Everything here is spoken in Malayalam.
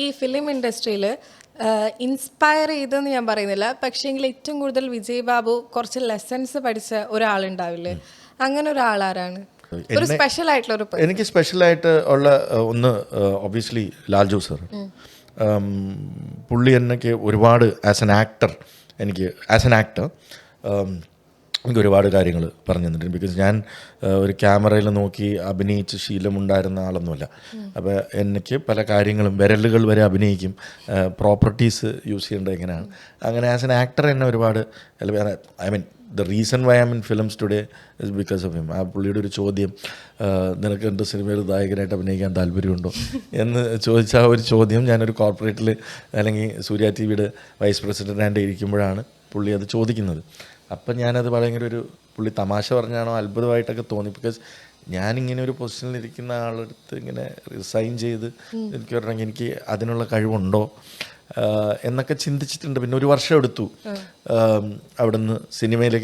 ഈ ഫിലിം ഇൻഡസ്ട്രിയിൽ ഇൻസ്പയർ ചെയ്തെന്ന് ഞാൻ പറയുന്നില്ല, പക്ഷേങ്കിൽ ഏറ്റവും കൂടുതൽ വിജയ് ബാബു കുറച്ച് ലെസൺസ് പഠിച്ച ഒരാളുണ്ടാവില്ലേ, അങ്ങനെ ഒരാളാരാണ്? ഒരു സ്പെഷ്യൽ ആയിട്ടുള്ള ഒരു എനിക്ക് സ്പെഷ്യലായിട്ട് ഉള്ള ഒന്ന് ഒബ്വിയസ്ലി ലാൽജു സർ. പുള്ളി എനിക്ക് ഒരുപാട് ആസ് ആൻ ആക്ടർ എനിക്ക് ഒരുപാട് കാര്യങ്ങൾ പറഞ്ഞു തന്നിട്ടുണ്ട്. ബിക്കോസ് ഞാൻ ഒരു ക്യാമറയിൽ നോക്കി അഭിനയിച്ച് ശീലമുണ്ടായിരുന്ന ആളൊന്നുമല്ല. അപ്പോൾ എനിക്ക് പല കാര്യങ്ങളും വിരലുകൾ വരെ അഭിനയിക്കും, പ്രോപ്പർട്ടീസ് യൂസ് ചെയ്യേണ്ടത് എങ്ങനെയാണ്. അങ്ങനെ ആസ് എൻ ആക്ടർ എന്നെ ഒരുപാട് I mean the reason why I M in films today is because of him. ആ പുള്ളിയുടെ ഒരു ചോദ്യം, നിനക്ക് എൻ്റെ സിനിമയിൽ നായകനായിട്ട് അഭിനയിക്കാൻ താല്പര്യമുണ്ടോ എന്ന് ചോദിച്ച ആ ഒരു ചോദ്യം ഞാനൊരു കോർപ്പറേറ്റിൽ അല്ലെങ്കിൽ സൂര്യ ടി വിയുടെ വൈസ് പ്രസിഡൻ്റായിട്ട് ഇരിക്കുമ്പോഴാണ് പുള്ളി അത് ചോദിക്കുന്നത്. അപ്പം ഞാനത് ഭയങ്കര ഒരു പുള്ളി തമാശ പറഞ്ഞാണോ അത്ഭുതമായിട്ടൊക്കെ തോന്നി. ബിക്കോസ് ഞാനിങ്ങനെ ഒരു പൊസിഷനിലിരിക്കുന്ന ആളെടുത്ത് ഇങ്ങനെ റിസൈൻ ചെയ്ത് എനിക്ക് പറഞ്ഞെങ്കിൽ എനിക്ക് അതിനുള്ള കഴിവുണ്ടോ എന്നൊക്കെ ചിന്തിച്ചിട്ടുണ്ട്. പിന്നെ ഒരു വർഷം എടുത്തു അവിടുന്ന് സിനിമയിലേക്ക്